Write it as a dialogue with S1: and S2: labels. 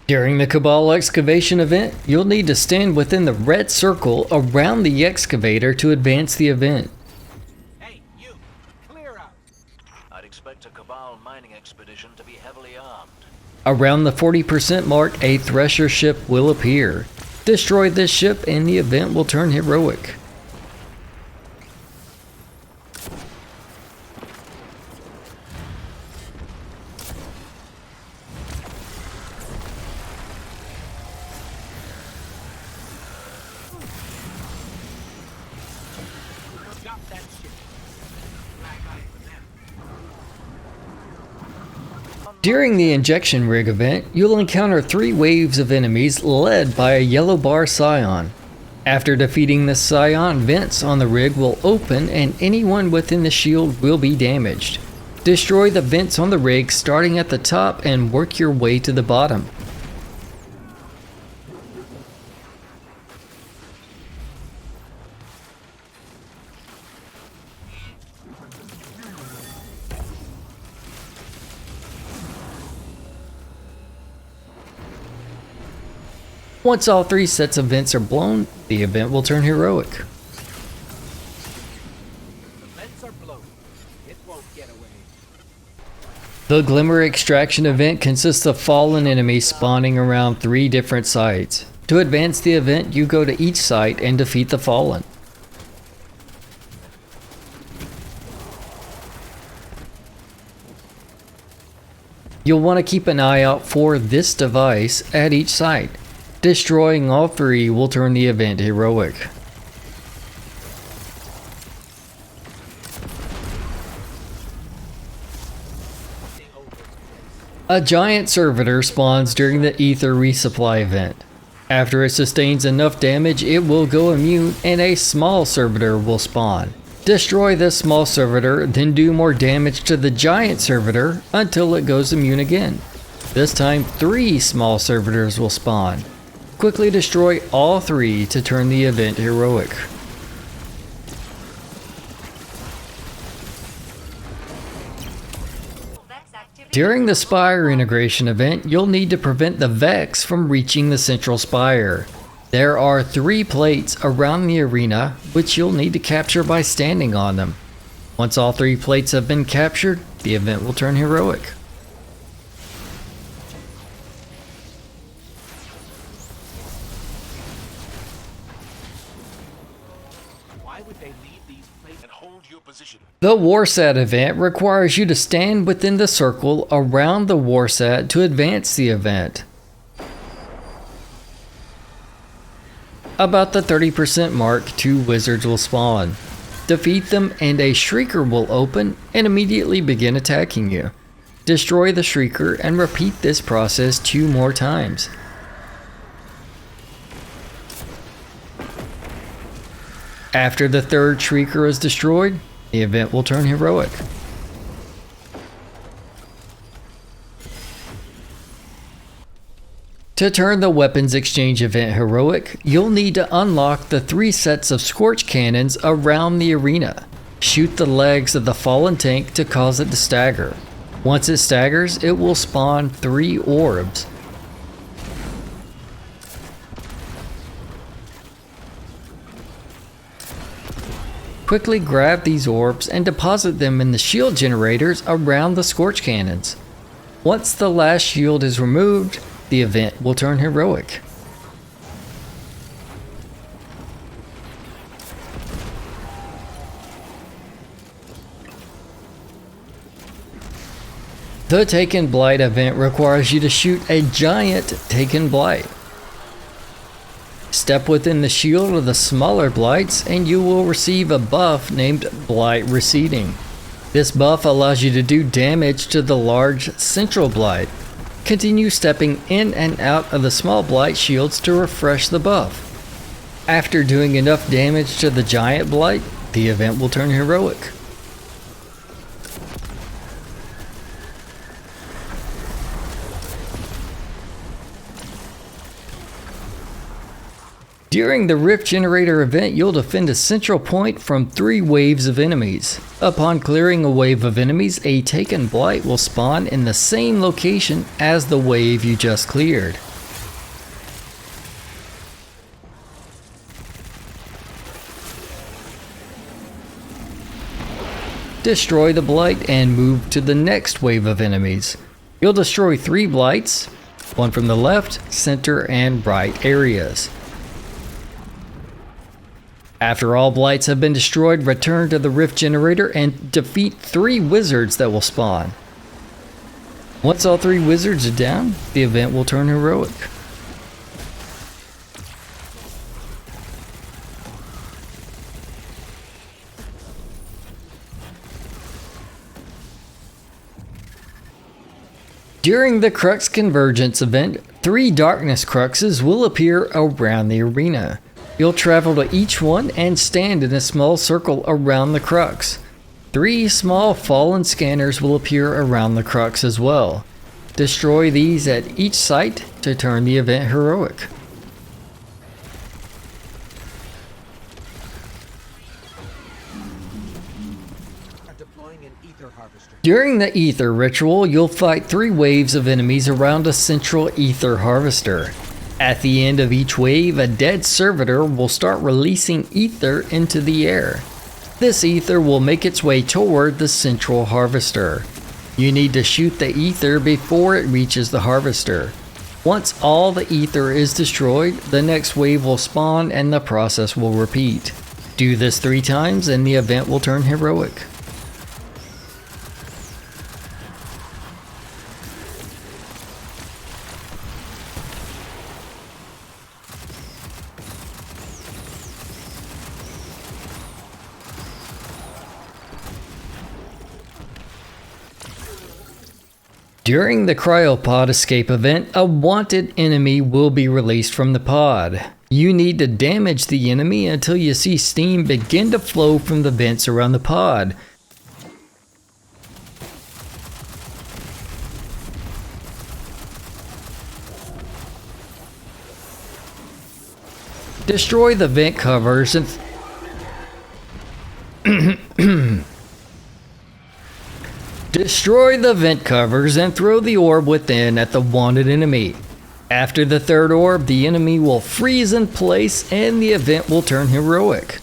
S1: During the Cabal Excavation event, you'll need to stand within the red circle around the excavator to advance the event.
S2: Hey, you! Clear out!
S3: I'd expect a Cabal mining expedition to be heavily armed.
S1: Around the 40% mark, a Thresher ship will appear. Destroy this ship and the event will turn heroic.
S2: Drop that shit. Black eye for them.
S1: During the Injection Rig event, you'll encounter 3 waves of enemies led by a yellow bar scion. After defeating the scion, vents on the rig will open and anyone within the shield will be damaged. Destroy the vents on the rig starting at the top and work your way to the bottom. Once all 3 sets of vents are blown, the event will turn heroic.
S2: The vents are blown. It won't get away.
S1: The Glimmer extraction event consists of fallen enemies spawning around 3 different sites. To advance the event, you go to each site and defeat the fallen. You'll want to keep an eye out for this device at each site. Destroying all 3 will turn the event heroic. A giant servitor spawns during the Ether Resupply event. After it sustains enough damage, it will go immune and a small servitor will spawn. Destroy this small servitor, then do more damage to the giant servitor until it goes immune again. This time 3 small servitors will spawn. Quickly destroy all 3 to turn the event heroic. During the Spire Integration event, you'll need to prevent the Vex from reaching the central spire. There are 3 plates around the arena, which you'll need to capture by standing on them. Once all 3 plates have been captured, the event will turn heroic.
S2: Why would they leave these places and hold your position?
S1: The Warsat event requires you to stand within the circle around the Warsat to advance the event. About the 30% mark, 2 wizards will spawn. Defeat them and a Shrieker will open and immediately begin attacking you. Destroy the Shrieker and repeat this process 2 more times. After the 3rd Shrieker is destroyed, the event will turn heroic. To turn the weapons exchange event heroic, you'll need to unlock the 3 sets of Scorch cannons around the arena. Shoot the legs of the fallen tank to cause it to stagger. Once it staggers, it will spawn 3 orbs. Quickly grab these orbs and deposit them in the shield generators around the Scorch cannons. Once the last shield is removed, the event will turn heroic. The Taken Blight event requires you to shoot a giant Taken Blight. Step within the shield of the smaller Blights and you will receive a buff named Blight Receding. This buff allows you to do damage to the large central Blight. Continue stepping in and out of the small Blight shields to refresh the buff. After doing enough damage to the giant Blight, the event will turn heroic. During the Rift Generator event, you'll defend a central point from 3 waves of enemies. Upon clearing a wave of enemies, a Taken Blight will spawn in the same location as the wave you just cleared. destroy the Blight and move to the next wave of enemies. You'll destroy 3 Blights, one from the left, center, and right areas. After all Blights have been destroyed, return to the Rift Generator and defeat 3 wizards that will spawn. Once all 3 wizards are down, the event will turn heroic. During the Crux Convergence event, 3 Darkness Cruxes will appear around the arena. You'll travel to each one and stand in a small circle around the Crux. 3 small fallen scanners will appear around the Crux as well. Destroy these at each site to turn the event heroic. During the Ether Ritual, you'll fight 3 waves of enemies around a central Ether Harvester. At the end of each wave, a dead servitor will start releasing Ether into the air. This Ether will make its way toward the central Harvester. You need to shoot the Ether before it reaches the Harvester. Once all the Ether is destroyed, the next wave will spawn and the process will repeat. Do this 3 times and the event will turn heroic. During the Cryo-Pod escape event, a wanted enemy will be released from the pod. You need to damage the enemy until you see steam begin to flow from the vents around the pod. Destroy the vent covers and Destroy the vent covers and throw the orb within at the wanted enemy. After the 3rd orb, the enemy will freeze in place and the event will turn heroic.